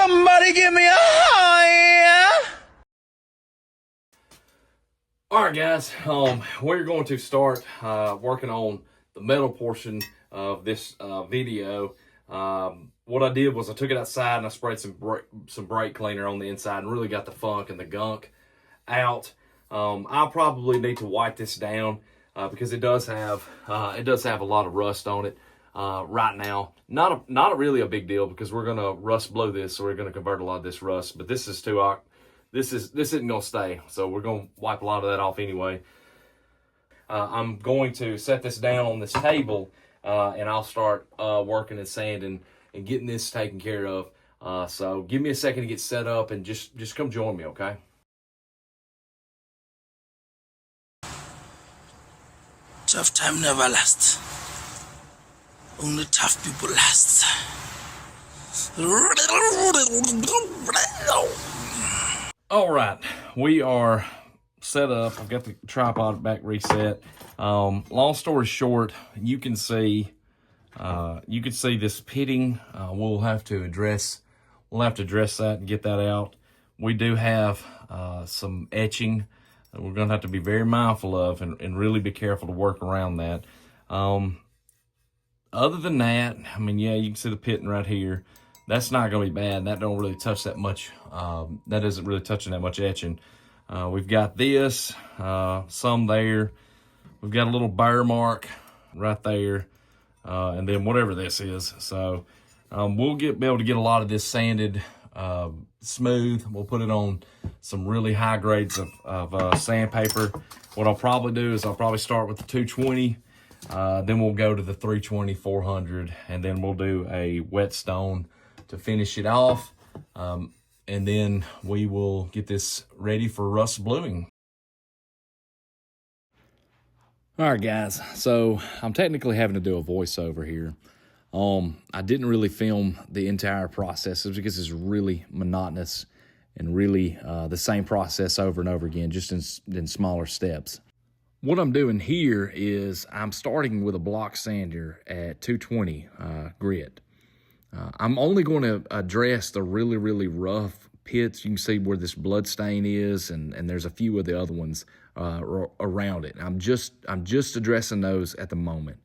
Somebody give me a high. All right, guys. We're going to start working on the metal portion of this video. What I did was I took it outside and I sprayed some brake cleaner on the inside and really got the funk and the gunk out. I'll probably need to wipe this down because it does have a lot of rust on it right now. Not really a big deal because we're gonna rust blow this, so we're gonna convert a lot of this rust. But this is this isn't gonna stay, so we're gonna wipe a lot of that off anyway. I'm going to set this down on this table and I'll start working and sanding and getting this taken care of. So give me a second to get set up and just come join me, okay? Tough time never lasts. Only tough people last. All right, we are set up. I've got the tripod back reset. Long story short, you can see this pitting. We'll have to address that and get that out. We do have some etching that we're gonna have to be very mindful of and really be careful to work around that. Other than that, I mean, yeah, you can see the pitting right here. That's not gonna be bad. That don't really touch that much. That isn't really touching that much etching. We've got this, some there. We've got a little burr mark right there, and then whatever this is. So we'll be able to get a lot of this sanded smooth. We'll put it on some really high grades of sandpaper. What I'll probably do is I'll probably start with the 220, then we'll go to the 320, 400, and then we'll do a whetstone to finish it off. And then we will get this ready for rust bluing. All right, guys, so I'm technically having to do a voiceover here. I didn't really film the entire process because it's really monotonous and really the same process over and over again, just in smaller steps. What I'm doing here is I'm starting with a block sander at 220 grit. I'm only going to address the really, really rough pits. You can see where this blood stain is, and there's a few of the other ones around it. I'm just addressing those at the moment.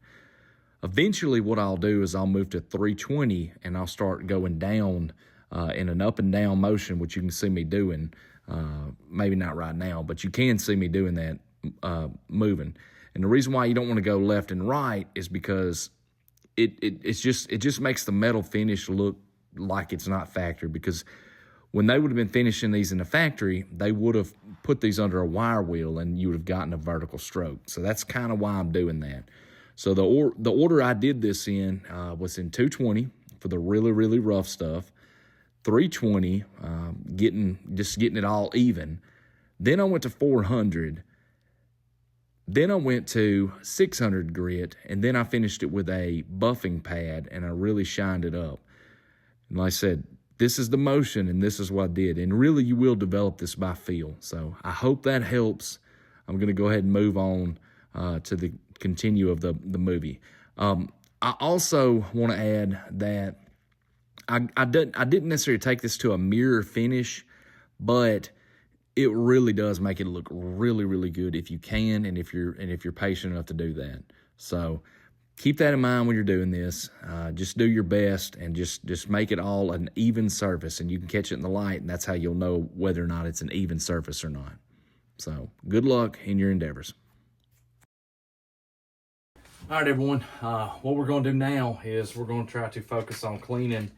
Eventually, what I'll do is I'll move to 320, and I'll start going down in an up and down motion, which you can see me doing. Maybe not right now, but you can see me doing that, moving. And the reason why you don't want to go left and right is because it just makes the metal finish look like it's not factory. Because when they would have been finishing these in the factory, they would have put these under a wire wheel and you would have gotten a vertical stroke. So that's kind of why I'm doing that. So the order I did this in was in 220 for the really, really rough stuff, 320, getting it all even. Then I went to 400. Then I went to 600 grit, and then I finished it with a buffing pad, and I really shined it up. And like I said, this is the motion, and this is what I did. And really, you will develop this by feel. So I hope that helps. I'm going to go ahead and move on to the continue of the movie. I also want to add that I didn't necessarily take this to a mirror finish, but it really does make it look really, really good if you can, and if you're patient enough to do that. So keep that in mind when you're doing this. Just do your best and just make it all an even surface, and you can catch it in the light, and that's how you'll know whether or not it's an even surface or not. So good luck in your endeavors. All right, everyone. What we're going to do now is we're going to try to focus on cleaning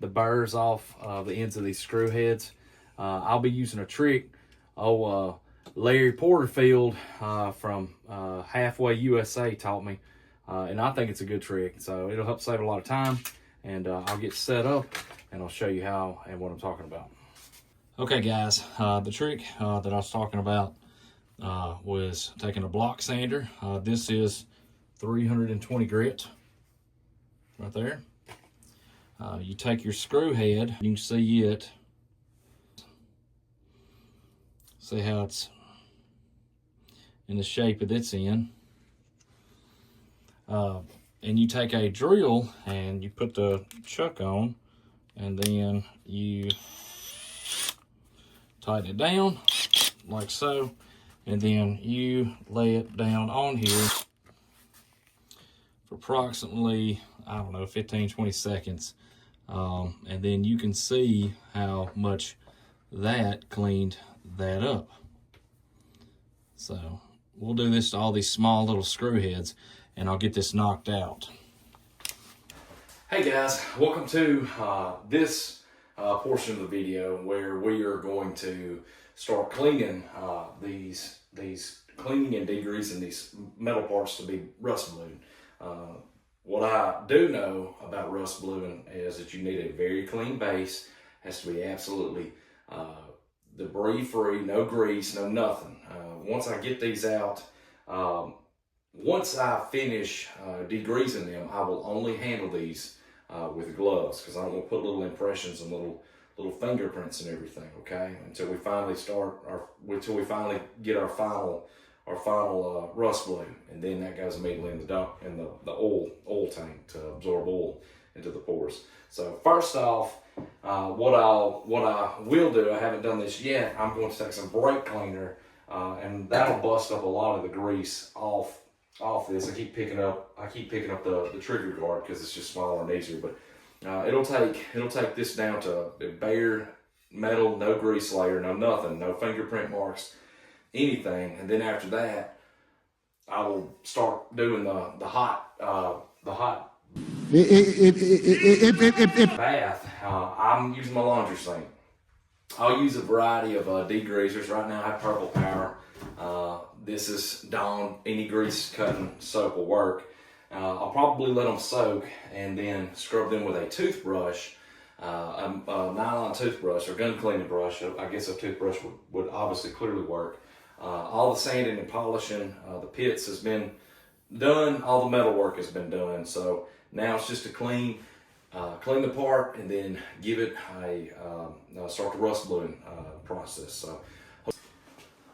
the burrs off the ends of these screw heads. I'll be using a trick Larry Porterfield from Halfway USA taught me, and I think it's a good trick. So it'll help save a lot of time, and I'll get set up and I'll show you how and what I'm talking about. Okay, guys, the trick that I was talking about was taking a block sander. This is 320 grit right there. You take your screw head, you can see it. See how it's in the shape that it's in. And you take a drill and you put the chuck on and then you tighten it down like so, and then you lay it down on here for approximately, I don't know, 15-20 seconds, and then you can see how much that cleaned that up. So we'll do this to all these small little screw heads, and I'll get this knocked out. Hey guys, welcome to this portion of the video where we are going to start cleaning these cleaning and degreasing these metal parts to be rust blued. What I do know about rust bluing is that you need a very clean base. It has to be absolutely debris free, no grease, no nothing. Once I get these out, once I finish degreasing them, I will only handle these with gloves, because I don't want to put little impressions and little fingerprints and everything. Okay, until we finally get our final rust blue, and then that goes immediately in the oil tank to absorb oil into the pores. So first off, what I will do, I haven't done this yet, I'm going to take some brake cleaner, and that'll bust up a lot of the grease off this. I keep picking up the trigger guard because it's just smaller and easier, but it'll take this down to bare metal, no grease layer, no nothing, no fingerprint marks, anything. And then after that, I will start doing the hot bath. I'm using my laundry sink. I'll use a variety of degreasers. Right now I have Purple Power. This is Dawn. Any grease cutting soap will work. I'll probably let them soak and then scrub them with a toothbrush, a nylon toothbrush or gun cleaning brush. I guess a toothbrush would obviously clearly work. All the sanding and polishing, the pits has been done. All the metal work has been done. So now it's just to clean the part and then give it start the rust bluing process. So,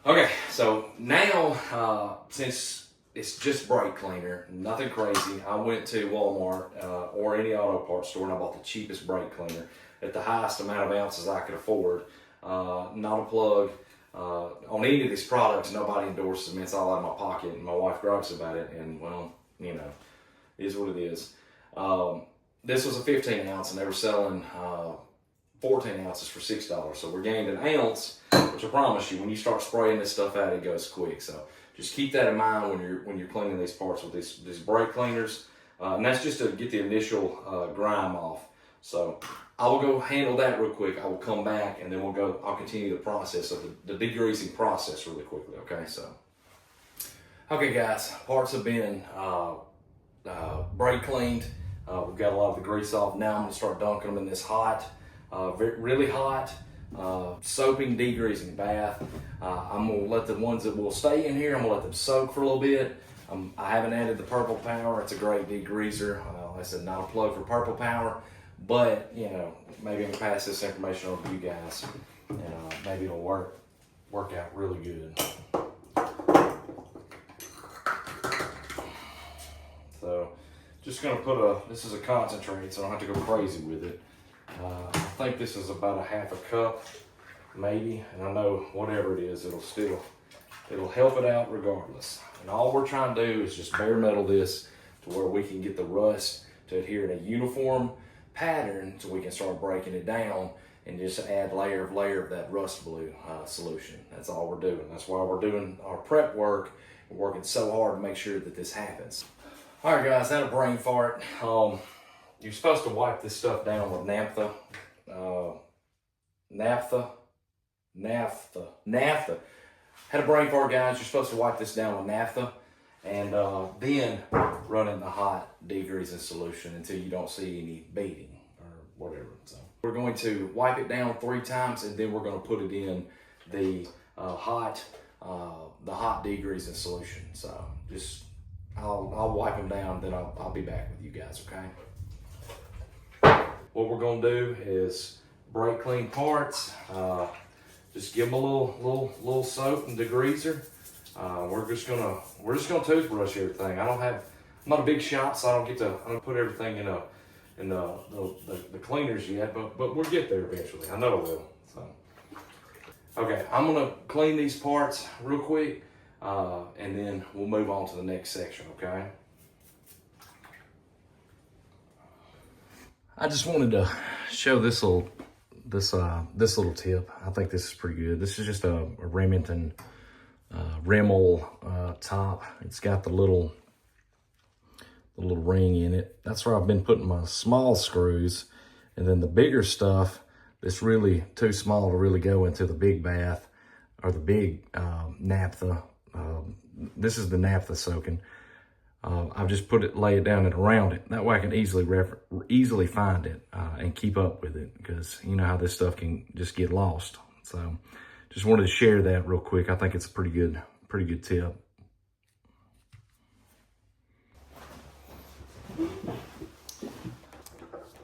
okay, so now since it's just brake cleaner, nothing crazy, I went to Walmart or any auto parts store and I bought the cheapest brake cleaner at the highest amount of ounces I could afford. Not a plug. On any of these products, nobody endorses them. It's all out of my pocket, and my wife gripes about it, and well, you know, it is what it is. This was a 15 ounce, and they were selling 14 ounces for $6. So we're gained an ounce, which I promise you, when you start spraying this stuff out, it goes quick. So just keep that in mind when you're cleaning these parts with these brake cleaners, and that's just to get the initial grime off. So I will go handle that real quick. I will come back and then I'll continue the process of the degreasing process really quickly, okay? So, okay guys, parts have been brake cleaned. We've got a lot of the grease off. Now I'm gonna start dunking them in this hot, really hot, soaping degreasing bath. I'm gonna let the ones that will stay in here, I'm gonna let them soak for a little bit. I haven't added the Purple Power. It's a great degreaser. Like I said, not a plug for Purple Power. But, you know, maybe I can pass this information on to you guys, and maybe it'll work out really good. So, just gonna this is a concentrate, so I don't have to go crazy with it. I think this is about a half a cup, maybe, and I know whatever it is, it'll help it out regardless. And all we're trying to do is just bare metal this to where we can get the rust to adhere in a uniform pattern, so we can start breaking it down and just add layer of that rust blue solution. That's all we're doing. That's why we're doing our prep work. We're working so hard to make sure that this happens. All right, guys, had a brain fart. You're supposed to wipe this stuff down with naphtha. Had a brain fart, guys. You're supposed to wipe this down with naphtha and then run in the hot degreasing solution until you don't see any beading or whatever. So we're going to wipe it down 3 times, and then we're going to put it in the hot degreasing solution. So just I'll wipe them down, then I'll be back with you guys. Okay. What we're going to do is brake clean parts. Just give them a little soap and degreaser. We're just gonna toothbrush everything. I'm not a big shop, so I don't put everything in and the cleaners yet, but we'll get there eventually. I know I will. So, okay, I'm gonna clean these parts real quick, and then we'll move on to the next section. Okay. I just wanted to show this little tip. I think this is pretty good. This is just a Remington Rimmel top. It's got the little ring in it. That's where I've been putting my small screws, and then the bigger stuff that's really too small to really go into the big bath or the big naphtha. This is the naphtha soaking. I've just lay it down and around it. That way I can easily find it and keep up with it, because you know how this stuff can just get lost. So just wanted to share that real quick. I think it's a pretty good tip.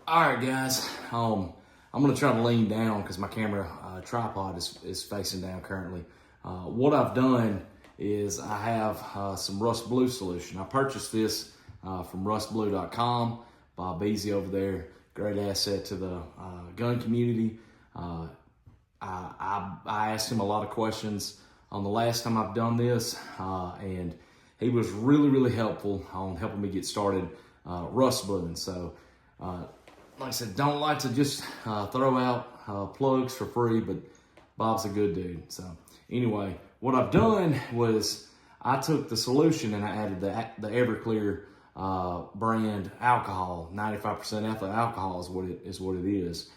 All right, guys. I'm gonna try to lean down because my camera tripod is facing down currently. What I've done is I have some rust blue solution. I purchased this from rustblue.com. Bob Beasy over there, great asset to the gun community. I asked him a lot of questions on the last time I've done this, and he was really helpful on helping me get started rust bluing. So, like I said, don't like to just throw out plugs for free, but Bob's a good dude. So anyway, what I've done was I took the solution and I added the Everclear brand alcohol. 95% ethyl alcohol is what it is.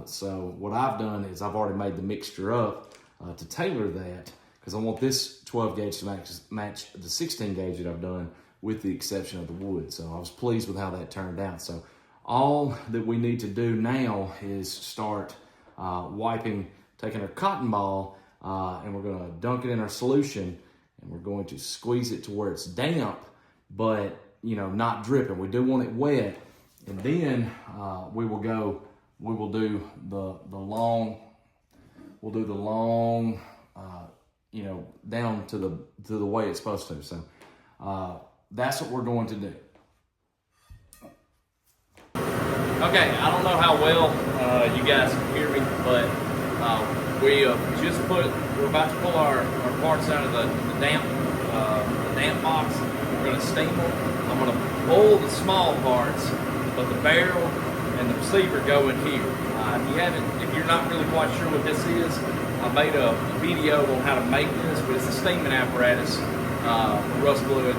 So what I've done is I've already made the mixture up to tailor that, because I want this 12 gauge to match the 16 gauge that I've done, with the exception of the wood. So I was pleased with how that turned out. So all that we need to do now is start taking our cotton ball, and we're gonna dunk it in our solution, and we're going to squeeze it to where it's damp, but not dripping. We do want it wet, and then we will do the long down to the way it's supposed to. So that's what we're going to do. Okay, I don't know how well you guys can hear me, but we're about to pull our parts out of the damp box. We're going to steam them. I'm going to boil the small parts, but the barrel and the receiver go in here. If you're not really quite sure what this is, I made a video on how to make this, but it's a steaming apparatus for rust bluing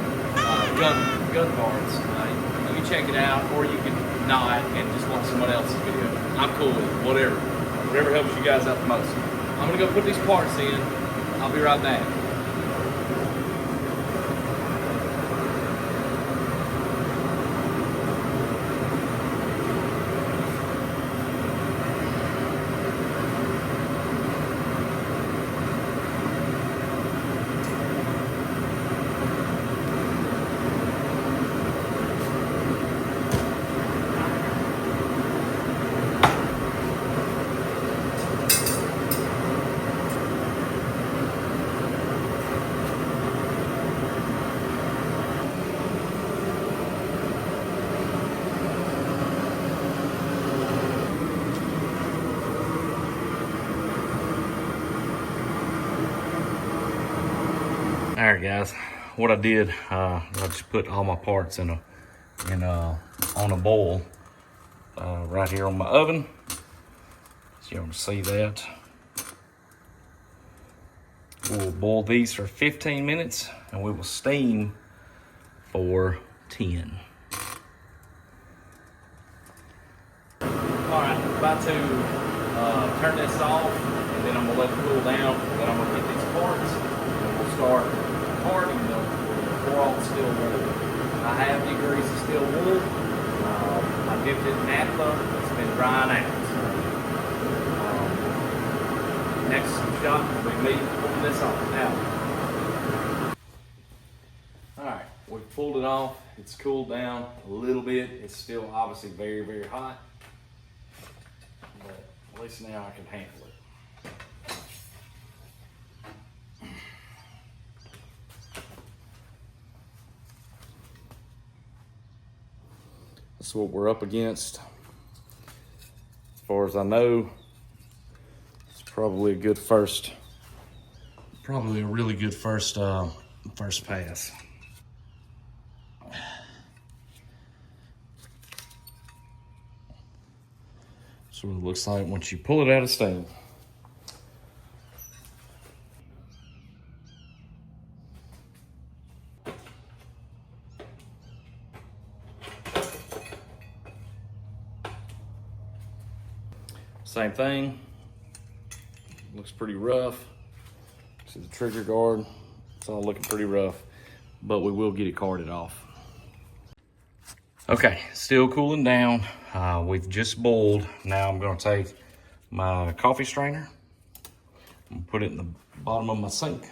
gun parts. You can check it out, or you can not and just watch someone else's video. I'm cool with it, whatever helps you guys out the most. I'm gonna go put these parts in. I'll be right back. All right, guys. What I did, I just put all my parts on a boil right here on my oven. So you'll see that. We'll boil these for 15 minutes, and we will steam for 10. All right, I'm about to turn this off, and then I'm gonna let it cool down. Then I'm gonna get these parts, and we'll start parting them for all the steel wool. I have degreased the steel wool. I dipped it in naphtha. It's been drying out. Next shot will be me pulling this off now. All right, we've pulled it off. It's cooled down a little bit. It's still obviously very hot, but at least now I can handle it. That's what we're up against. As far as I know, it's probably a good first, probably a really good first pass. That's what it looks like once you pull it out of steam. Same thing, looks pretty rough. See the trigger guard, it's all looking pretty rough, but we will get it carded off. Okay, still cooling down. We've just boiled. Now I'm gonna take my coffee strainer and put it in the bottom of my sink.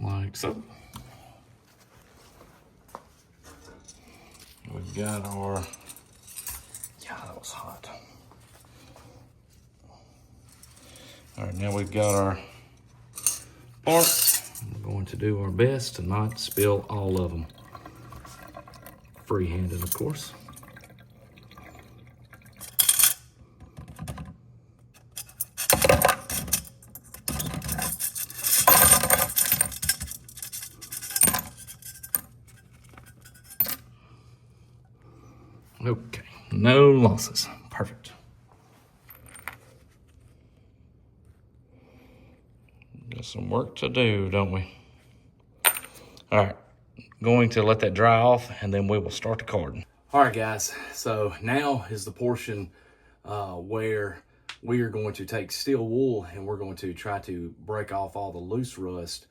Like so. We've got our, yeah, that was hot. All right, now we've got our parts. We're going to do our best to not spill all of them. Free-handed, of course. Okay, no losses. Perfect. Got some work to do, don't we? All right, going to let that dry off and then we will start the carding. All right, guys, so now is the portion where we are going to take steel wool and we're going to try to break off all the loose rust.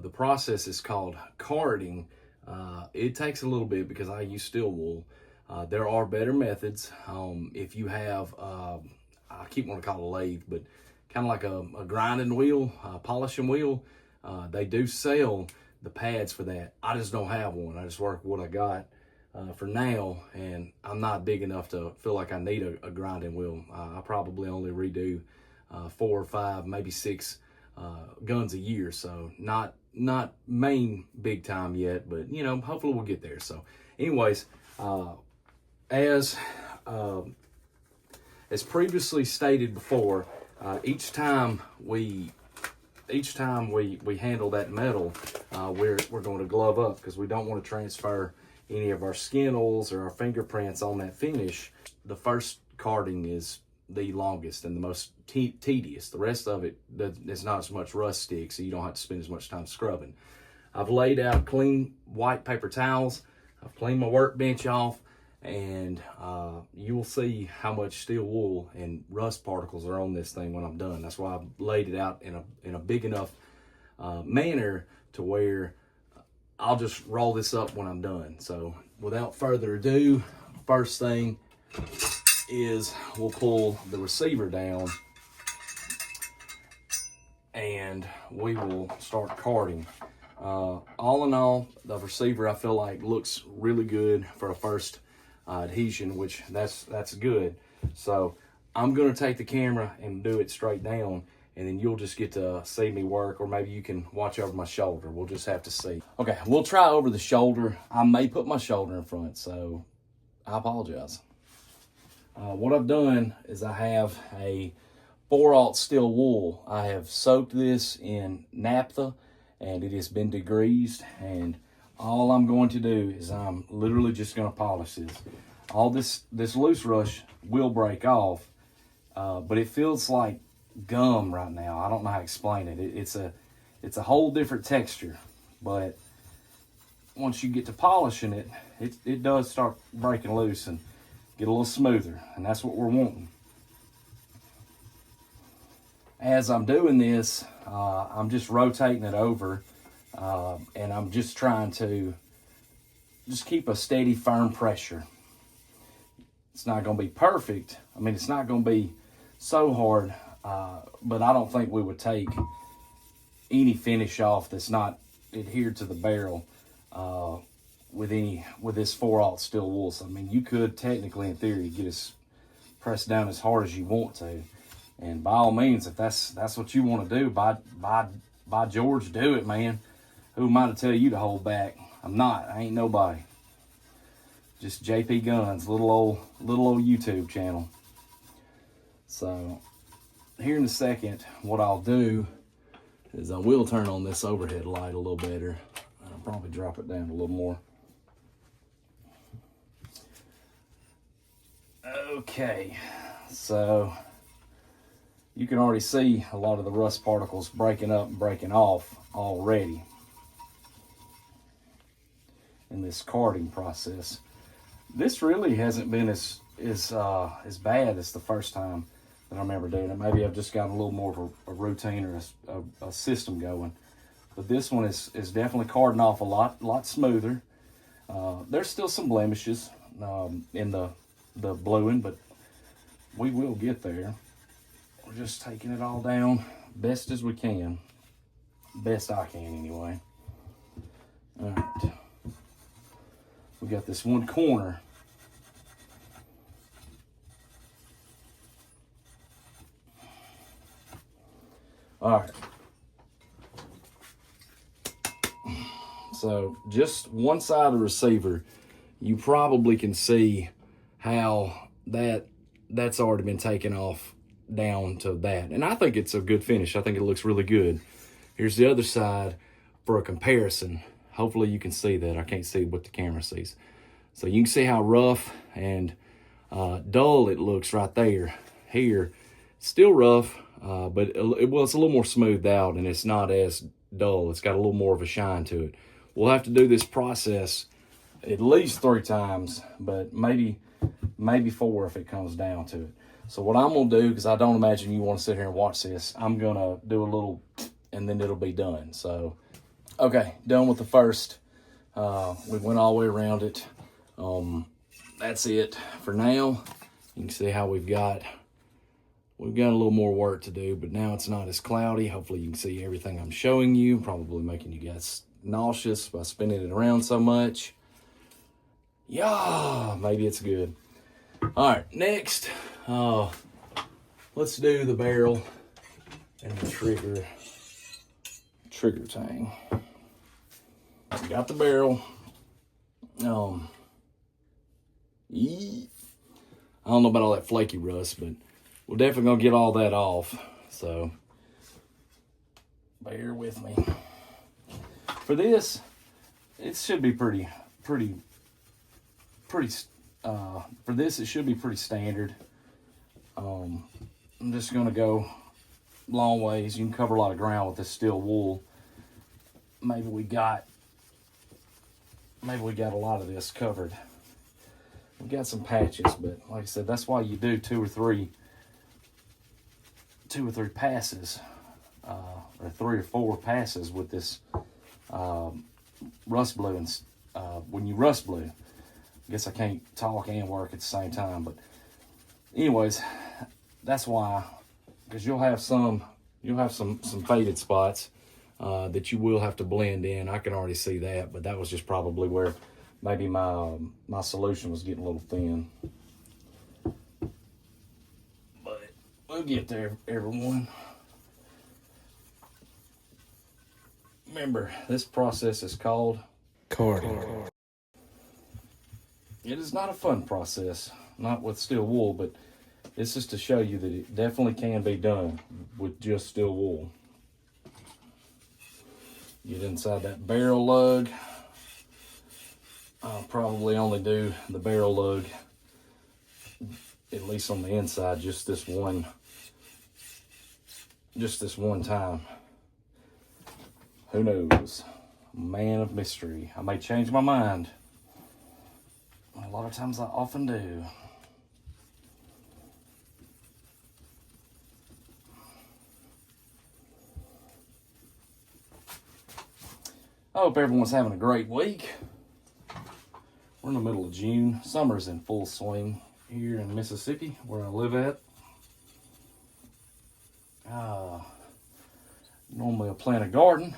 The process is called carding. It takes a little bit because I use steel wool. There are better methods. If you have, I keep wanting to call it a lathe, but kind of like a grinding wheel, a polishing wheel, they do sell the pads for that. I just don't have one. I just work with what I got for now, and I'm not big enough to feel like I need a grinding wheel. I probably only redo 4 or 5, maybe 6 guns a year, so not main big time yet, but you know, hopefully we'll get there. So anyways, as previously stated before, each time we handle that metal, we're going to glove up because we don't want to transfer any of our skin oils or our fingerprints on that finish. The first carding is the longest and the most tedious. The rest of it, there's not as much rust stick, so you don't have to spend as much time scrubbing. I've laid out clean white paper towels. I've cleaned my workbench off, and you will see how much steel wool and rust particles are on this thing when I'm done. That's why I've laid it out in a big enough manner to where I'll just roll this up when I'm done. So without further ado, first thing is we'll pull the receiver down and we will start carding. All in all, the receiver I feel like looks really good for a first adhesion, which that's good. So I'm gonna take the camera and do it straight down, and then you'll just get to see me work, or maybe you can watch over my shoulder. We'll just have to see. Okay, we'll try over the shoulder. I may put my shoulder in front, so I apologize. What I've done is I have a 4/0 steel wool. I have soaked this in naphtha and it has been degreased, and all I'm going to do is I'm literally just going to polish this. All this loose rust will break off, but it feels like gum right now. I don't know how to explain it. It's a whole different texture, but once you get to polishing it, it does start breaking loose and get a little smoother, and that's what we're wanting. As I'm doing this, I'm just rotating it over, and I'm just trying to just keep a steady, firm pressure. It's not going to be perfect. I mean, it's not going to be so hard, but I don't think we would take any finish off that's not adhered to the barrel with this 4/0 steel wool. So, I mean, you could technically, in theory, get us pressed down as hard as you want to. And by all means, if that's what you want to do, by George, do it, man. Who am I to tell you to hold back? I'm not. I ain't nobody. Just JP Guns, little old YouTube channel. So here in a second, what I'll do is I will turn on this overhead light a little better. I'll probably drop it down a little more. Okay, so you can already see a lot of the rust particles breaking up and breaking off already in this carding process. This really hasn't been as bad as the first time that I remember doing it. Maybe I've just got a little more of a routine or a system going. But this one is definitely carding off a lot smoother. There's still some blemishes in the bluing, but we will get there. We're just taking it all down best as we can. Best I can anyway. All right. We got this one corner. All right. So just one side of the receiver, you probably can see how that's already been taken off down to that. And I think it's a good finish. I think it looks really good. Here's the other side for a comparison. Hopefully you can see that. I can't see what the camera sees. So you can see how rough and dull it looks right there. Here, still rough, but it's a little more smoothed out and it's not as dull. It's got a little more of a shine to it. We'll have to do this process at least 3 times, but maybe 4 if it comes down to it. So what I'm going to do, because I don't imagine you want to sit here and watch this, I'm going to do a little, and then it'll be done. So, okay, done with the first. We went all the way around it. That's it for now. You can see how we've got a little more work to do, but now it's not as cloudy. Hopefully you can see everything I'm showing you. Probably making you guys nauseous by spinning it around so much. Yeah, maybe it's good. All right, next, let's do the barrel and the trigger tang. We got the barrel. I don't know about all that flaky rust, but we're definitely gonna get all that off. So bear with me. For this, it should be pretty. For this, it should be pretty standard. I'm just gonna go long ways. You can cover a lot of ground with this steel wool. Maybe we got a lot of this covered. We got some patches, but like I said, that's why you do two or three passes, or 3 or 4 passes with this rust blue. And when you rust blue, I guess I can't talk and work at the same time, but anyways, that's why, because you'll have some faded spots that you will have to blend in. I can already see that, but that was just probably where maybe my solution was getting a little thin. But we'll get there, everyone. Remember, this process is called carding. It is not a fun process, not with steel wool, but this is to show you that it definitely can be done with just steel wool. Get inside that barrel lug. I'll probably only do the barrel lug, at least on the inside, just this one time. Who knows? Man of mystery. I may change my mind. A lot of times I often do. I hope everyone's having a great week. We're in the middle of June. Summer's in full swing here in Mississippi, where I live at. Normally I plant a garden,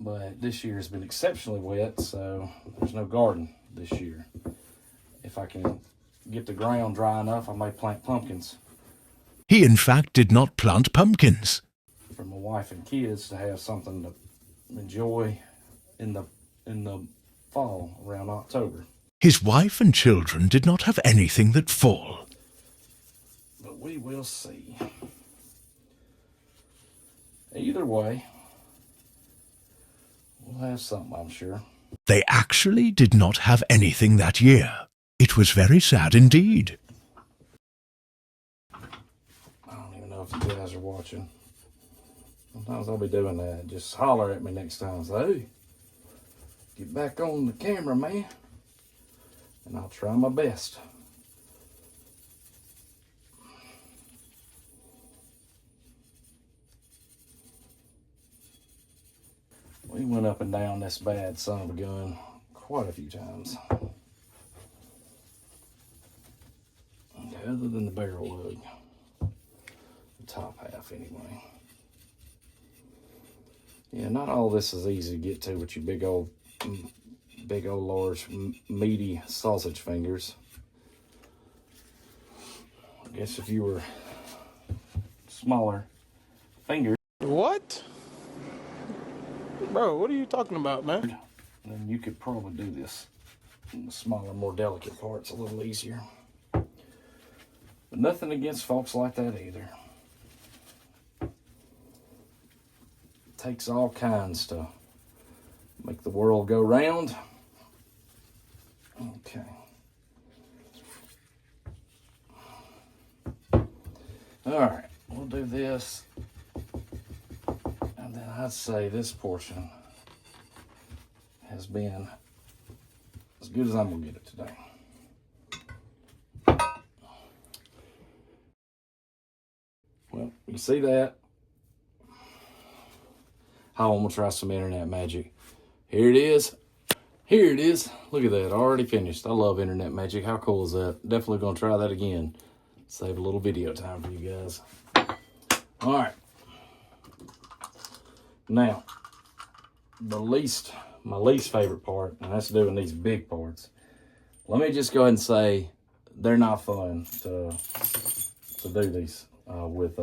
but this year has been exceptionally wet, so there's no garden this year. If I can get the ground dry enough, I may plant pumpkins. He in fact did not plant pumpkins. For my wife and kids to have something to enjoy in the fall, around October. His wife and children did not have anything that fall. But we will see. Either way, we'll have something, I'm sure. They actually did not have anything that year. It was very sad indeed. I don't even know if you guys are watching. Sometimes I'll be doing that. Just holler at me next time. Say, hey, get back on the camera, man. And I'll try my best. We went up and down this bad son of a gun quite a few times. Other than the barrel lug. The top half, anyway. Yeah, not all this is easy to get to with your big old, large, meaty sausage fingers. I guess if you were smaller fingers. What? Bro, what are you talking about, man? Then you could probably do this in the smaller, more delicate parts a little easier. But nothing against folks like that either. It takes all kinds to make the world go round. Okay. All right, we'll do this. And then I'd say this portion has been as good as I'm gonna get it today. Well, you see that? I'm gonna try some internet magic. Here it is. Here it is. Look at that, already finished. I love internet magic. How cool is that? Definitely gonna try that again. Save a little video time for you guys. All right. Now, my least favorite part, and that's doing these big parts. Let me just go ahead and say they're not fun to do these with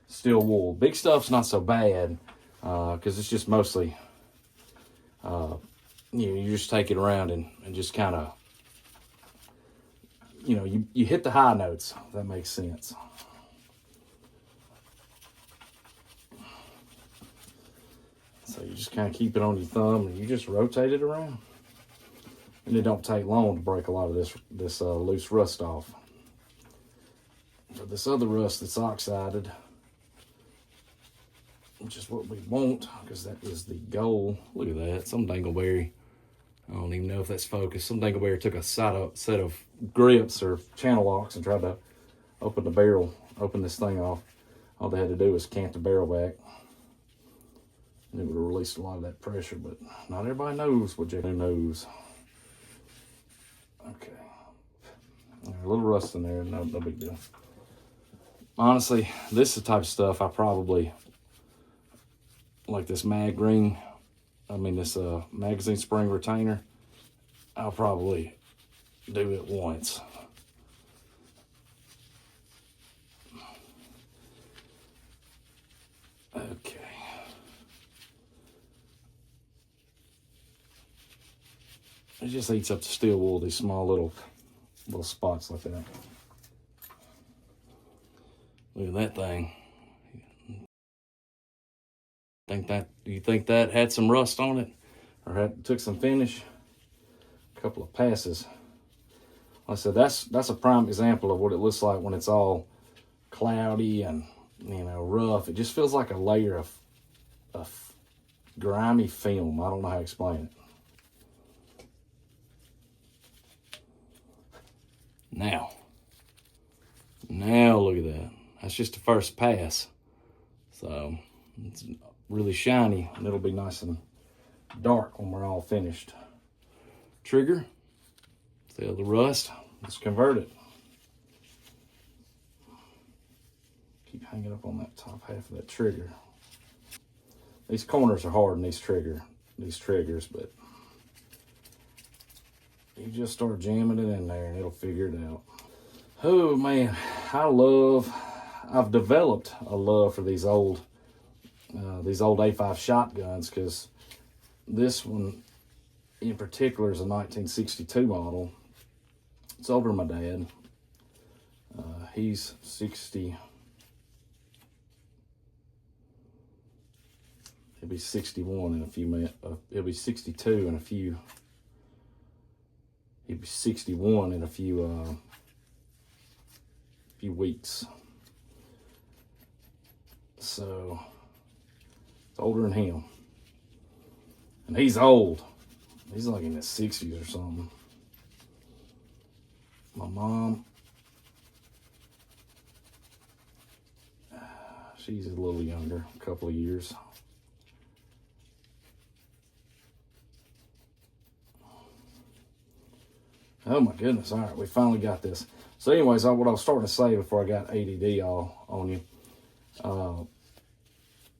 steel wool. Big stuff's not so bad because it's just mostly, you just take it around and just kind of, you hit the high notes, if that makes sense. So you just kind of keep it on your thumb and you just rotate it around. And it don't take long to break a lot of this loose rust off. But this other rust that's oxided, which is what we want, because that is the goal. Look at that, some dangleberry. I don't even know if that's focused. Some dangleberry took a set of grips or channel locks and tried to open this thing off. All they had to do was cant the barrel back. And it would have released a lot of that pressure, but not everybody knows what Jay knows. Okay. A little rust in there, no big deal. Honestly, this is the type of stuff I probably, like this magazine spring retainer, I'll probably do it once. Okay. It just eats up the steel wool, these small little spots like that. Look at that thing. Do you think that had some rust on it? Or took some finish? A couple of passes. Like I said, that's a prime example of what it looks like when it's all cloudy and rough. It just feels like a layer of grimy film. I don't know how to explain it. Now look at that. That's just the first pass. So it's really shiny and it'll be nice and dark when we're all finished. Trigger, see the rust, let's convert it. Keep hanging up on that top half of that trigger. These corners are hard in these triggers, but you just start jamming it in there and it'll figure it out. Oh man, I've developed a love for these old A-5 shotguns because this one in particular is a 1962 model. It's older than my dad. He's 60. He'll be 61 in a few minutes. He'll be 62 in a few. He'll be 61 in a few weeks. So it's older than him, and he's old. He's like in his 60s or something. My mom, she's a little younger, a couple of years. Oh my goodness, all right, we finally got this. So anyways, what I was starting to say before I got ADD all on you,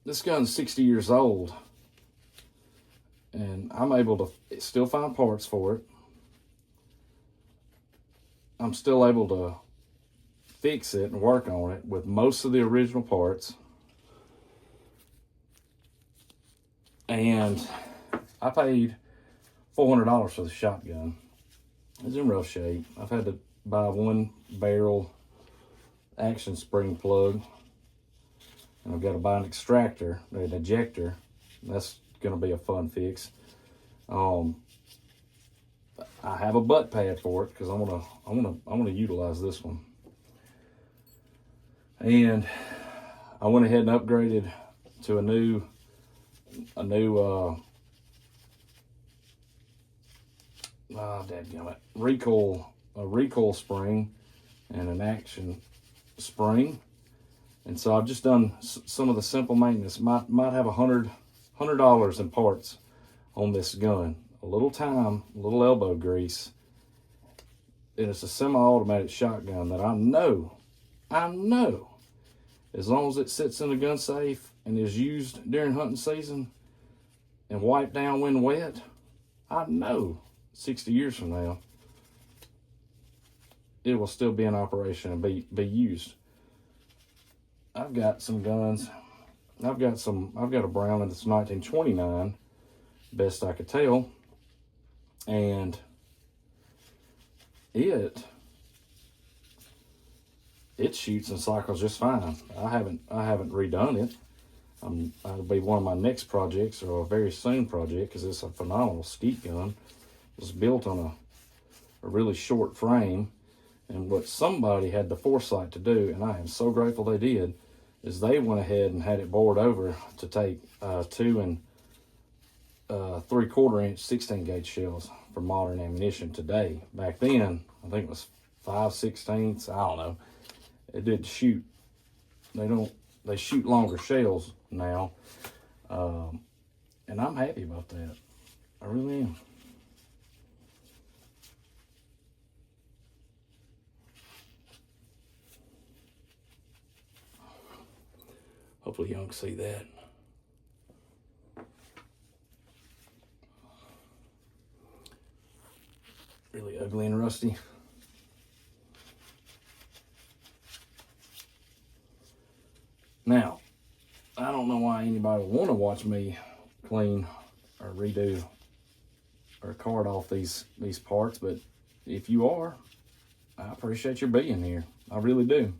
this gun's 60 years old, and I'm able to still find parts for it. I'm still able to fix it and work on it with most of the original parts. And I paid $400 for the shotgun. It's in rough shape. I've had to buy one barrel action spring plug, and I've got to buy an extractor, an ejector. That's going to be a fun fix. I have a butt pad for it because I want to utilize this one. And I went ahead and upgraded to a new dadgummit, recoil spring and an action spring. And so I've just done some of the simple maintenance. Might have $100 in parts on this gun. A little time, a little elbow grease. And it's a semi-automatic shotgun that I know, as long as it sits in the gun safe and is used during hunting season and wiped down when wet, I know 60 years from now, it will still be in operation and be used. I've got some guns. I've got a Browning that's 1929, best I could tell, and it shoots and cycles just fine. I haven't redone it. That'll be one of my next projects, or a very soon project, because it's a phenomenal skeet gun. It was built on a really short frame, and what somebody had the foresight to do, and I am so grateful they did, is they went ahead and had it bored over to take 2 3/4 inch 16 gauge shells for modern ammunition today. Back then, I think it was 5/16. I don't know. It didn't shoot. They shoot longer shells now, and I'm happy about that. I really am. Hopefully y'all can see that. Really ugly and rusty. Now, I don't know why anybody would want to watch me clean or redo or card off these parts, but if you are, I appreciate your being here. I really do.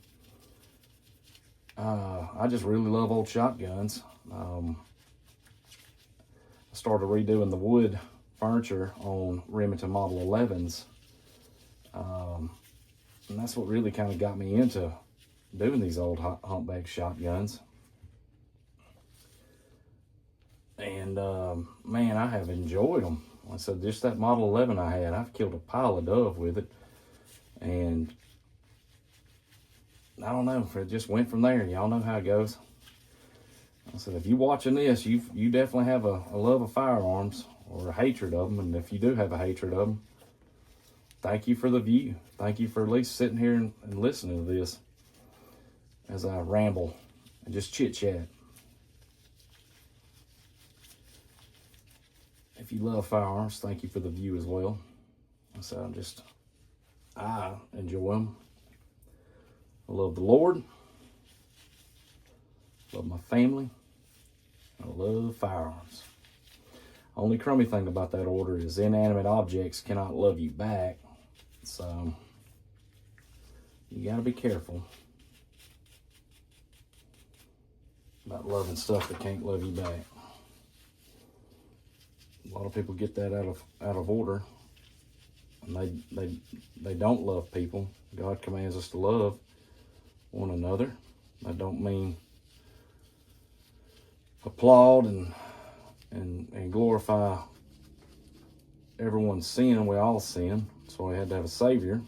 I just really love old shotguns. I started redoing the wood furniture on Remington Model 11s. And that's what really kind of got me into doing these old humpback shotguns. And man, I have enjoyed them. Like I said, just that Model 11 I had, I've killed a pile of dove with it. And I don't know, it just went from there. Y'all know how it goes. I said, if you're watching this, you definitely have a love of firearms or a hatred of them. And if you do have a hatred of them, thank you for the view. Thank you for at least sitting here and listening to this as I ramble and just chit-chat. If you love firearms, thank you for the view as well. So I enjoy them. I love the Lord, love my family, I love firearms. Only crummy thing about that order is inanimate objects cannot love you back. So you gotta be careful about loving stuff that can't love you back. A lot of people get that out of order, and they don't love people. God commands us to love one another. That don't mean applaud and glorify everyone's sin. We all sin, so we had to have a Savior.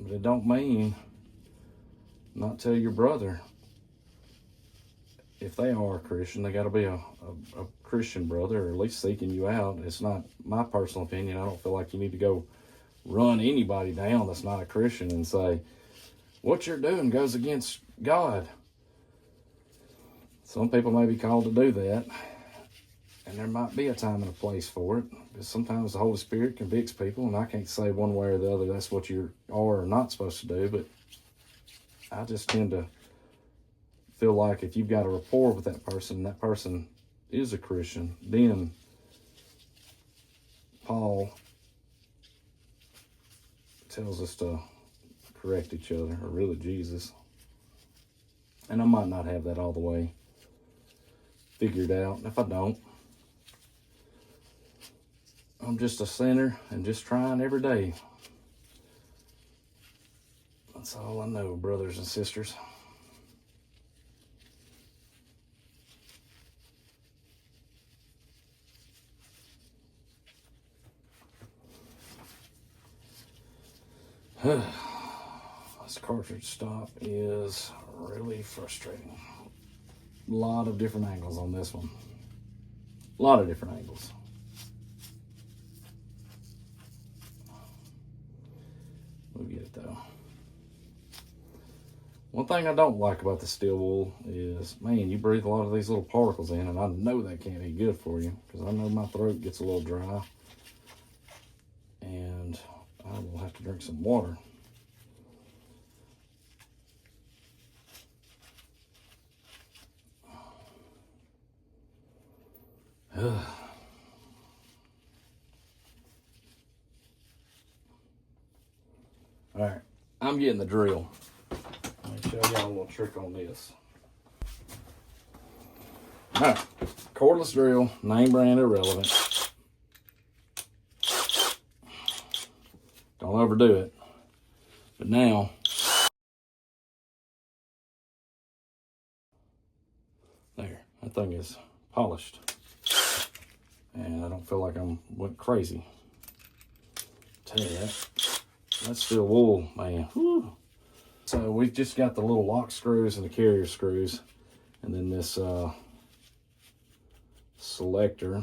But it don't mean not tell your brother, if they are a Christian, they got to be a Christian brother, or at least seeking you out. It's not my personal opinion. I don't feel like you need to go run anybody down that's not a Christian and say, what you're doing goes against God. Some people may be called to do that, and there might be a time and a place for it, because sometimes the Holy Spirit convicts people, and I can't say one way or the other that's what you are or not supposed to do, but I just tend to feel like if you've got a rapport with that person is a Christian, then Paul tells us to correct each other, or really Jesus. And I might not have that all the way figured out. And if I don't, I'm just a sinner and just trying every day. That's all I know, brothers and sisters. This cartridge stop is really frustrating. A lot of different angles on this one. A lot of different angles. We'll get it though. One thing I don't like about the steel wool is, man, you breathe a lot of these little particles in, and I know that can't be good for you, because I know my throat gets a little dry, and I will have to drink some water. All right, I'm getting the drill. Let me show y'all a little trick on this. All right, cordless drill, name brand irrelevant. Don't overdo it. But now, there, that thing is polished. And I don't feel like I'm went crazy. Tell you that. That's steel wool, man. Whew. So we've just got the little lock screws and the carrier screws, and then this selector.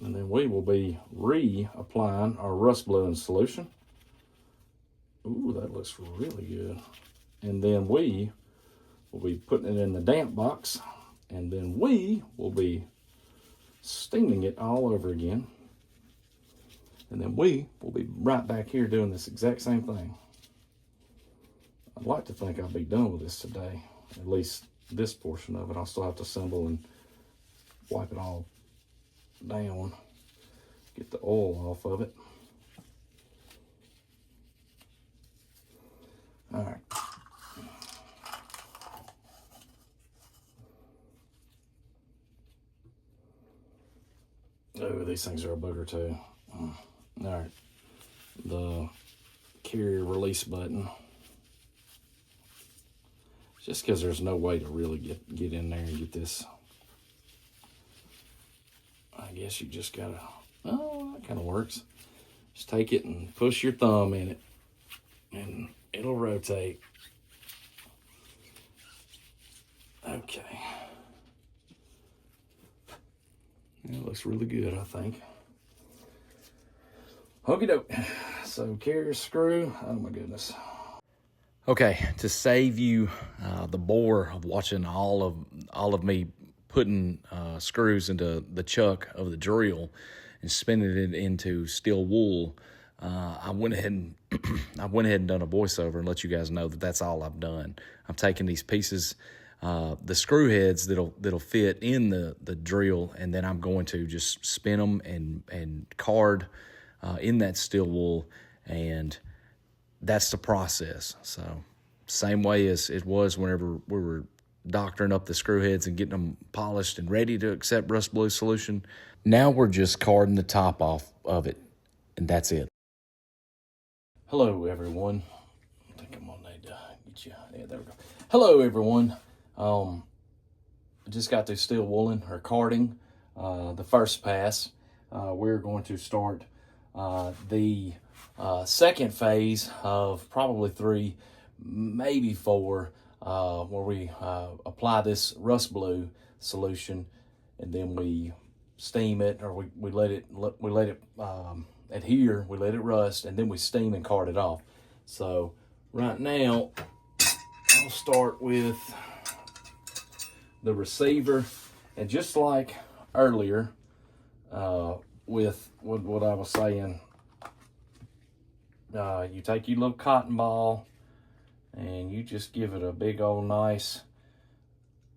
And then we will be reapplying our rust blowing solution. Ooh, that looks really good. And then we will be putting it in the damp box, and then we will be steaming it all over again. And then we will be right back here doing this exact same thing. I'd like to think I'll be done with this today, at least this portion of it. I'll still have to assemble and wipe it all down, get the oil off of it. All right. Oh, these things are a booger too. All right, the carrier release button. Just because there's no way to really get in there and get this. I guess you just gotta, oh, that kind of works. Just take it and push your thumb in it, and it'll rotate. Okay. It looks really good, I think. Okie doke. So carrier screw, oh my goodness. Okay, to save you the bore of watching all of me putting screws into the chuck of the drill and spinning it into steel wool, I went ahead and I went ahead and done a voiceover and let you guys know that that's all I've done. I'm taking these pieces, the screw heads that'll fit in the drill, and then I'm going to just spin them and card in that steel wool, and that's the process. So same way as it was whenever we were doctoring up the screw heads and getting them polished and ready to accept rust blue solution. Now we're just carding the top off of it, and that's it. Hello, everyone. I think I'm gonna need to get you. Yeah, there we go. Hello, everyone. I just got through steel wooling or carding the first pass. We're going to start the second phase of probably 3, maybe 4, where we apply this rust blue solution, and then we steam it, or we let it adhere, we let it rust, and then we steam and card it off. So right now, I'll start with the receiver, and just like earlier with what I was saying, you take your little cotton ball and you just give it a big old nice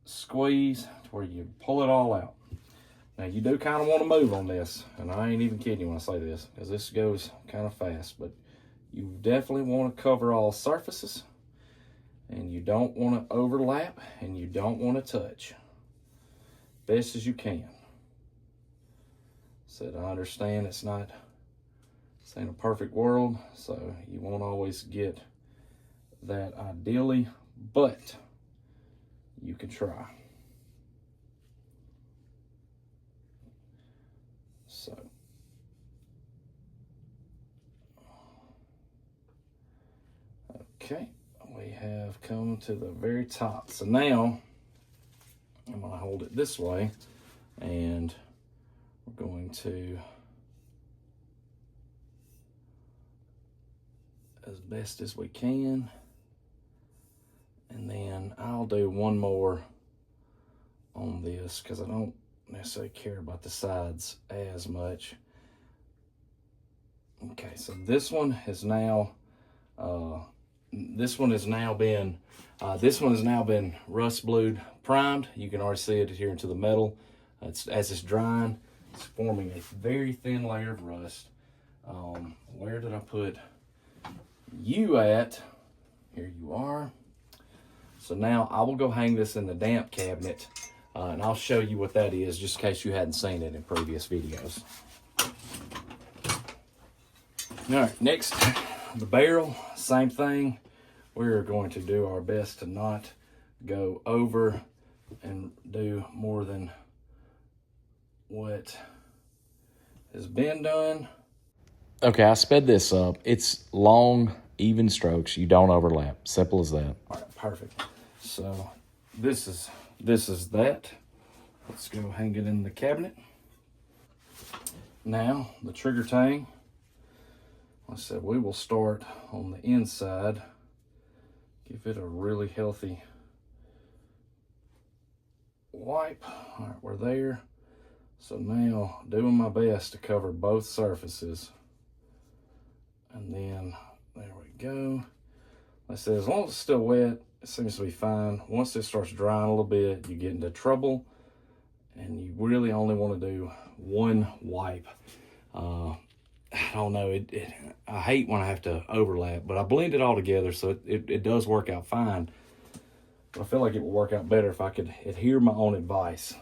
squeeze to where you pull it all out. Now you do kind of want to move on this, and I ain't even kidding you when I say this, because this goes kind of fast, but you definitely want to cover all surfaces, and you don't want to overlap, and you don't want to touch. Best as you can. Said I understand this ain't a perfect world, so you won't always get that ideally, but you can try. So, okay, we have come to the very top. So now I'm going to hold it this way, and we're going to, as best as we can, and then I'll do one more on this because I don't necessarily care about the sides as much. Okay, so this one has now been rust blued, primed. You can already see it adhering to the metal. As it's drying, it's forming a very thin layer of rust. Where did I put you at? Here you are. So now I will go hang this in the damp cabinet, and I'll show you what that is, just in case you hadn't seen it in previous videos. All right, next, the barrel, same thing. We're going to do our best to not go over and do more than what has been done. Okay, I sped this up. It's long, even strokes. You don't overlap. Simple as that. All right, perfect. So this is that. Let's go hang it in the cabinet. Now, the trigger tang. Like I said, we will start on the inside. Give it a really healthy wipe. All right, we're there. So now, doing my best to cover both surfaces. And then, there we go. Like I said, as long as it's still wet, it seems to be fine. Once it starts drying a little bit, you get into trouble. And you really only want to do one wipe. I don't know, I hate when I have to overlap, but I blend it all together, so it does work out fine. But I feel like it would work out better if I could adhere my own advice.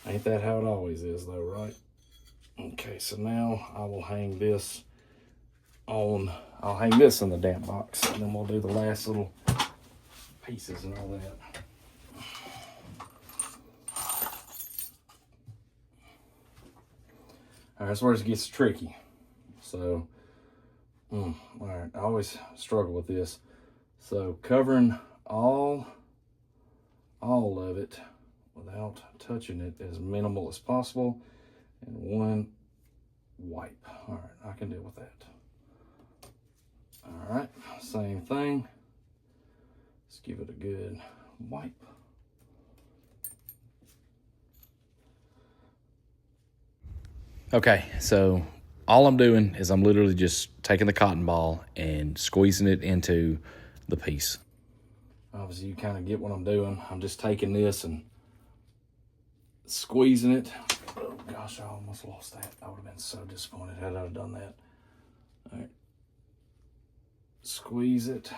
Ain't that how it always is, though, right? Okay, so now I will hang this on, I'll hang this in the damp box, and then we'll do the last little pieces and all that. All right, that's where it gets tricky. So, all right, I always struggle with this. So covering all of it without touching it as minimal as possible, and one wipe. All right, I can deal with that. All right, same thing. Let's give it a good wipe. Okay, so all I'm doing is I'm literally just taking the cotton ball and squeezing it into the piece. Obviously, you kind of get what I'm doing. I'm just taking this and squeezing it. Oh gosh, I almost lost that. I would have been so disappointed had I done that. All right. Squeeze it.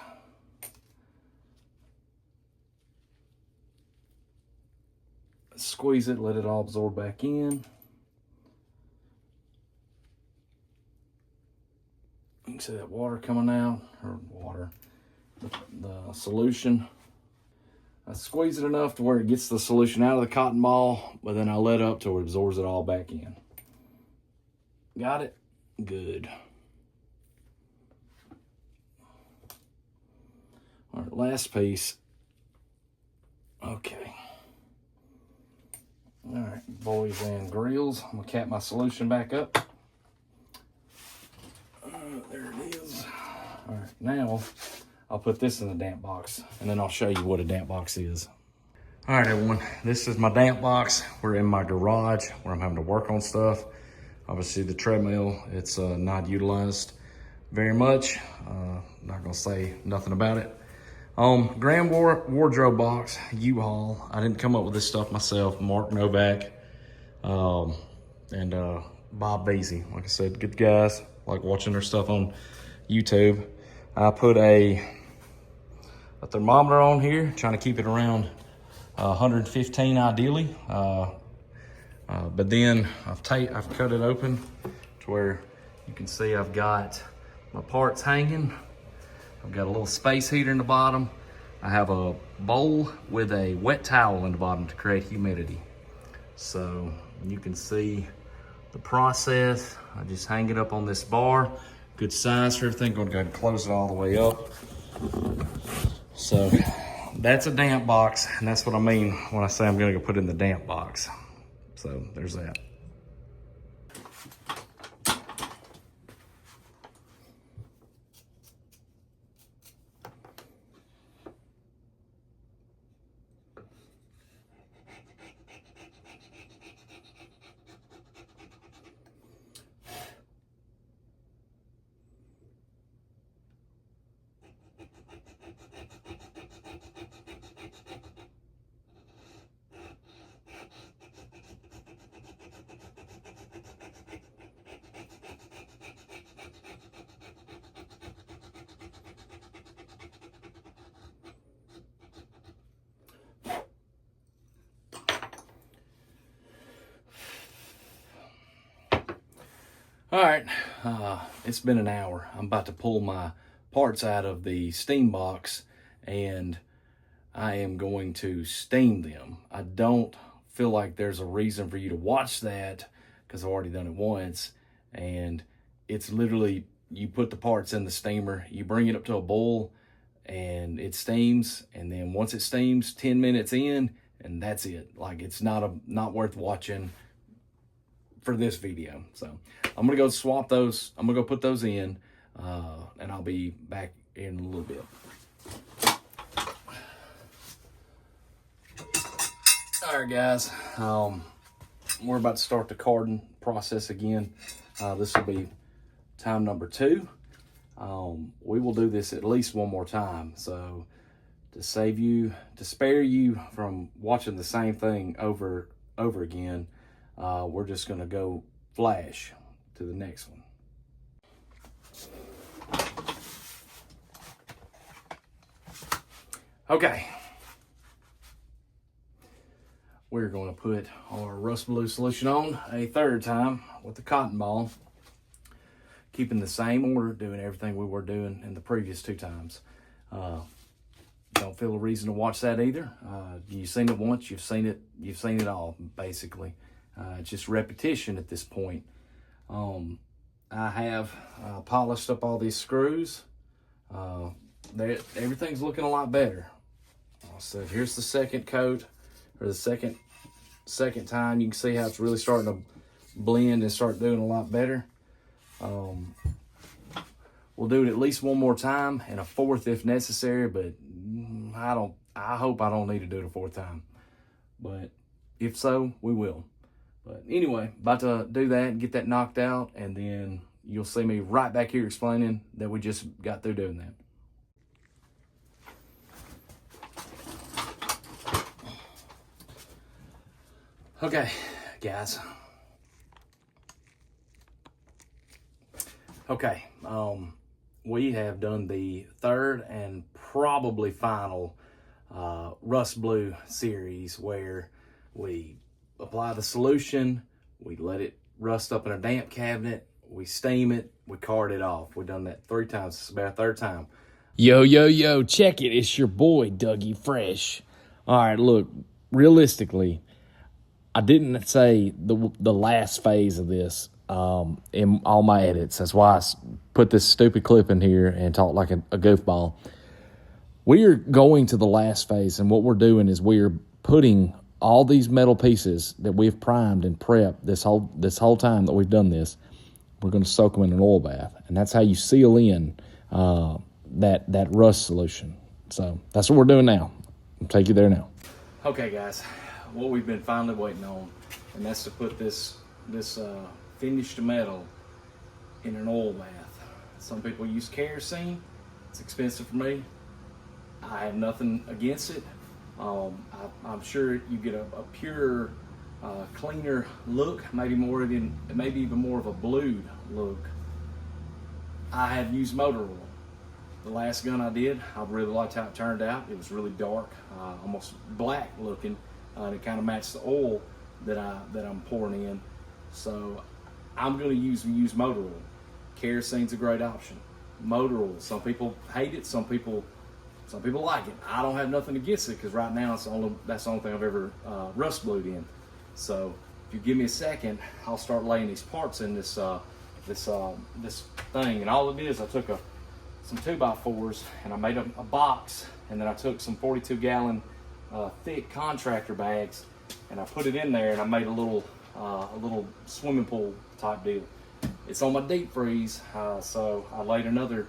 Squeeze it, let it all absorb back in. You can see that water coming out, or water, the solution. I squeeze it enough to where it gets the solution out of the cotton ball, but then I let up till it absorbs it all back in. Got it? Good. All right, last piece. Okay. All right, boys and grills. I'm gonna cap my solution back up. There it is. All right, now I'll put this in the damp box, and then I'll show you what a damp box is. All right, everyone, this is my damp box. We're in my garage where I'm having to work on stuff. Obviously, the treadmill, it's not utilized very much. Not gonna say nothing about it. Grand wardrobe box, U-Haul. I didn't come up with this stuff myself. Mark Novak and Bob Beasy. Like I said, good guys. Like watching their stuff on YouTube. I put a thermometer on here, trying to keep it around 115 ideally. But then I've cut it open to where you can see I've got my parts hanging. I've got a little space heater in the bottom. I have a bowl with a wet towel in the bottom to create humidity. So you can see the process. I just hang it up on this bar. Good size for everything. Going to go ahead and close it all the way up. So that's a damp box, and that's what I mean when I say I'm going to go put it in the damp box. So there's that. All right, it's been an hour. I'm about to pull my parts out of the steam box and I am going to steam them. I don't feel like there's a reason for you to watch that because I've already done it once. And it's literally, you put the parts in the steamer, you bring it up to a boil and it steams. And then once it steams, 10 minutes in, and that's it. Like, it's not worth watching for this video. So I'm gonna go swap those. I'm gonna go put those in, and I'll be back in a little bit. All right, guys. We're about to start the carding process again. This will be time number 2. We will do this at least one more time. So to spare you from watching the same thing over again, we're just gonna go flash to the next one. Okay. We're going to put our rust blue solution on a third time with the cotton ball, keeping the same order, doing everything we were doing in the previous 2 times. Don't feel a reason to watch that either. You've seen it once, you've seen it all, basically. It's just repetition at this point. I have polished up all these screws. Everything's looking a lot better. So here's the second coat, or the second time. You can see how it's really starting to blend and start doing a lot better. We'll do it at least one more time and a fourth if necessary, but I hope I don't need to do it a 4th time. But if so, we will. But anyway, about to do that and get that knocked out, and then you'll see me right back here explaining that we just got through doing that. Okay, guys. Okay, we have done the third and probably final rust blue series, where we apply the solution, we let it rust up in a damp cabinet, we steam it, we card it off. We've done that 3 times. It's about 3rd time. Yo, check it. It's your boy, Dougie Fresh. All right, look, realistically, I didn't say the last phase of this in all my edits. That's why I put this stupid clip in here and talk like a goofball. We are going to the last phase, and what we're doing is we are putting all these metal pieces that we've primed and prepped this whole time that we've done this. We're going to soak them in an oil bath, and that's how you seal in that rust solution. So that's what we're doing now. I'll take you there now. Okay, guys, what we've been finally waiting on, and that's to put this finished metal in an oil bath. Some people use kerosene. It's expensive for me. I have nothing against it. I'm sure you get a pure, cleaner look, maybe even more of a blued look. I have used motor oil. The last gun I did, I really liked how it turned out. It was really dark, almost black looking, and it kind of matched the oil that I'm pouring in. So I'm going to use motor oil. Kerosene's a great option. Motor oil. Some people hate it. Some people like it. I don't have nothing against it, because right now that's the only thing I've ever rust blued in. So if you give me a second, I'll start laying these parts in this thing. And all it is, I took some 2x4s and I made a box, and then I took some 42-gallon thick contractor bags and I put it in there, and I made a little swimming pool type deal. It's on my deep freeze, so I laid another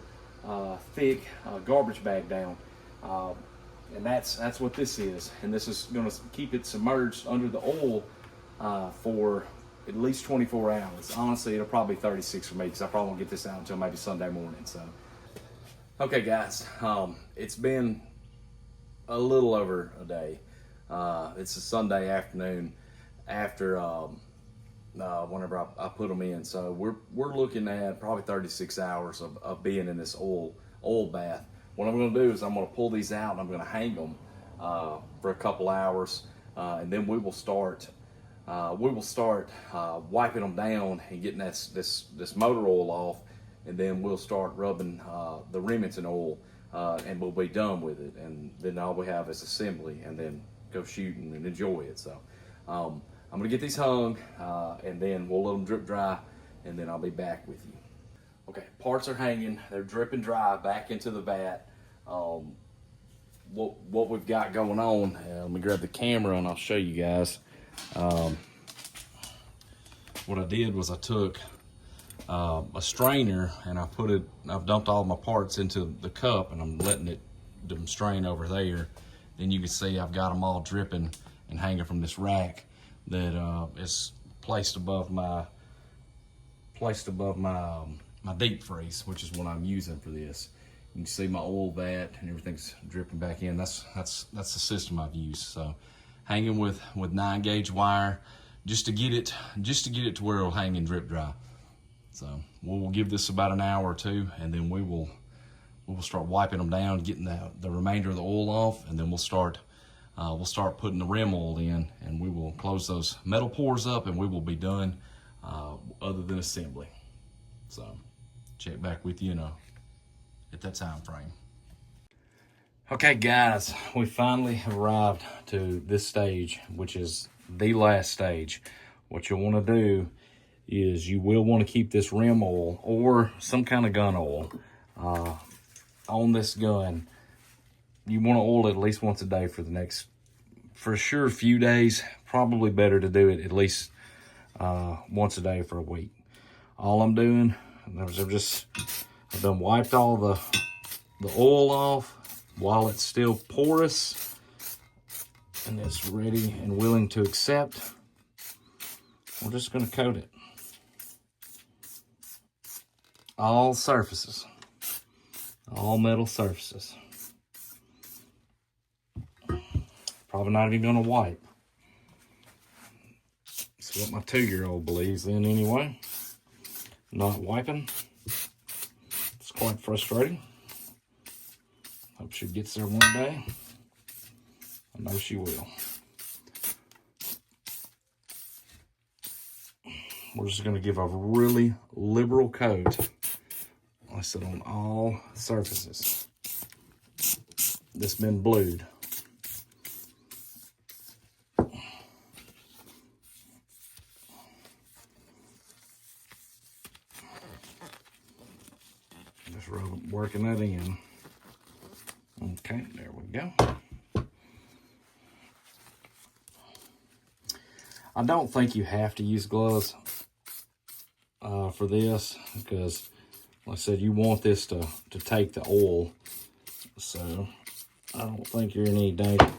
thick garbage bag down, and that's what this is. And this is going to keep it submerged under the oil for at least 24 hours. Honestly, it'll probably be 36 for me, because I probably won't get this out until maybe Sunday morning. So, okay, guys, it's been a little over a day. It's a Sunday afternoon after whenever I put them in. So we're looking at probably 36 hours of being in this oil bath. What I'm going to do is I'm going to pull these out, and I'm going to hang them for a couple hours, and then we will start wiping them down and getting this motor oil off, and then we'll start rubbing the Remington oil, and we'll be done with it. And then all we have is assembly, and then go shooting and enjoy it. So I'm gonna get these hung, and then we'll let them drip dry, and then I'll be back with you. Okay, parts are hanging, they're dripping dry back into the vat. What we've got going on, let me grab the camera and I'll show you guys. What I did was I took a strainer, and I've dumped all my parts into the cup, and I'm letting them strain over there. Then you can see I've got them all dripping and hanging from this rack that is placed above my deep freeze, which is what I'm using for this. You can see my oil vat and everything's dripping back in. That's the system I've used. So hanging with 9-gauge wire just to get it to where it'll hang and drip dry. So we'll give this about an hour or two, and then we will start wiping them down, getting the remainder of the oil off, and then we'll start putting the rim oil in, and we will close those metal pores up, and we will be done other than assembly. So check back with you at that time frame. Okay, guys, we finally have arrived to this stage, which is the last stage. What you'll want to do is you will want to keep this rim oil or some kind of gun oil on this gun. You want to oil it at least once a day for the next, for sure, few days. Probably better to do it at least once a day for a week. All I'm doing is I've done wiped all the oil off while it's still porous and it's ready and willing to accept. we're just going to coat it. All surfaces. All metal surfaces. Probably not even going to wipe. That's what my 2-year-old believes in anyway. Not wiping. It's quite frustrating. Hope she gets there one day. I know she will. We're just going to give a really liberal coat. I said on all surfaces that's been blued. Just working that in. Okay, there we go. I don't think you have to use gloves for this, because like I said, you want this to take the oil. So I don't think you're in any danger.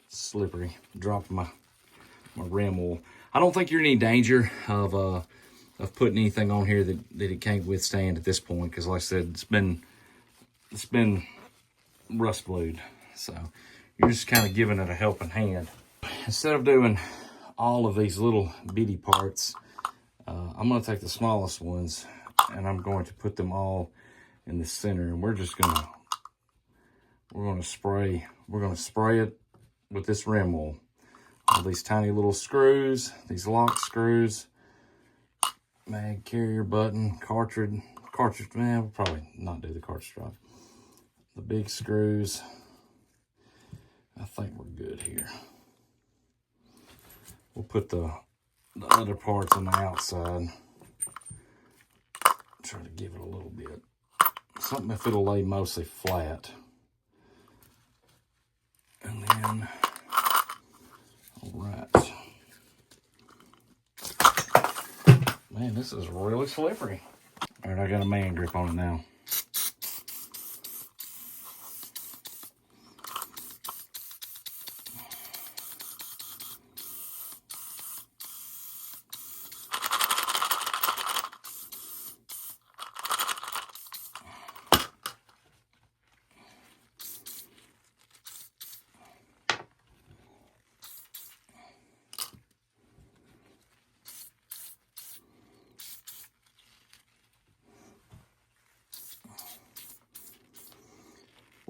Slippery, dropping my rim oil. I don't think you're in any danger of putting anything on here that it can't withstand at this point, because like I said, it's been rust blued. So you're just kind of giving it a helping hand. Instead of doing all of these little bitty parts, I'm going to take the smallest ones and I'm going to put them all in the center, and we're going to spray it with this rim oil. All these tiny little screws, these lock screws, mag carrier button, cartridge, man, we'll probably not do the cartridge drive. The big screws, I think we're good here. We'll put the other parts on the outside. Try to give it a little bit. Something if it'll lay mostly flat. And then, all right. Man, this is really slippery. All right, I got a man grip on it now.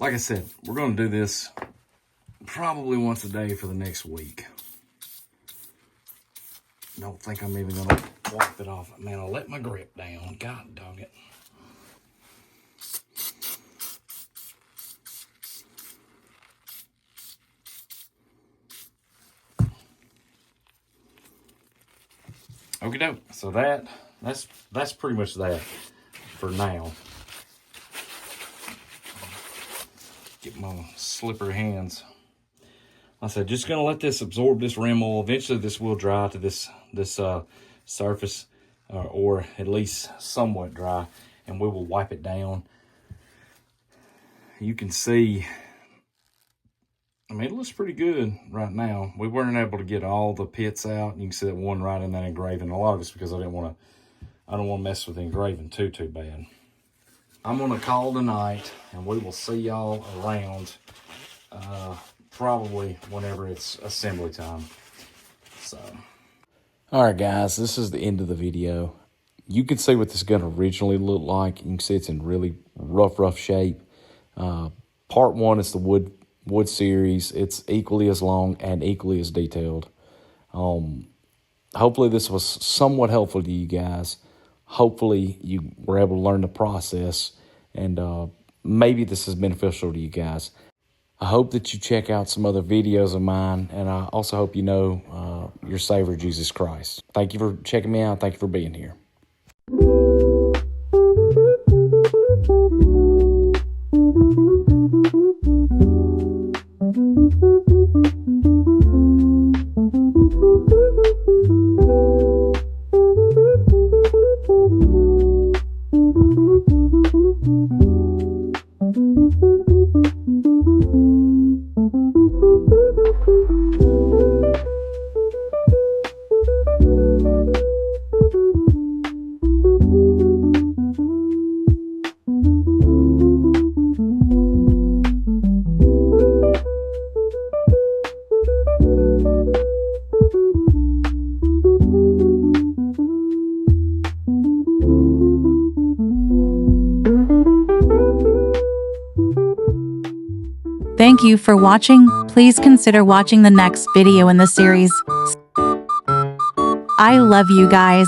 Like I said, we're going to do this probably once a day for the next week. Don't think I'm even going to wipe it off. Man, I let my grip down. God dog it. Okie doke. So that's pretty much that for now. Get my slippery hands. Like I said, just gonna let this absorb this rim oil. Eventually this will dry to this surface, or at least somewhat dry, and we will wipe it down. You can see, I mean, it looks pretty good right now. We weren't able to get all the pits out. You can see that one right in that engraving. A lot of it's because I don't want to mess with the engraving too bad. I'm going to call tonight, and we will see y'all around probably whenever it's assembly time. So, All right, guys, this is the end of the video. You can see what this gun originally looked like. You can see it's in really rough shape. Part 1 is the wood series. It's equally as long and equally as detailed. Hopefully this was somewhat helpful to you guys. Hopefully you were able to learn the process, and maybe this is beneficial to you guys. I hope that you check out some other videos of mine, and I also hope you know your Savior, Jesus Christ. Thank you for checking me out. Thank you for being here. Thank you for watching. Please consider watching the next video in the series. I love you guys.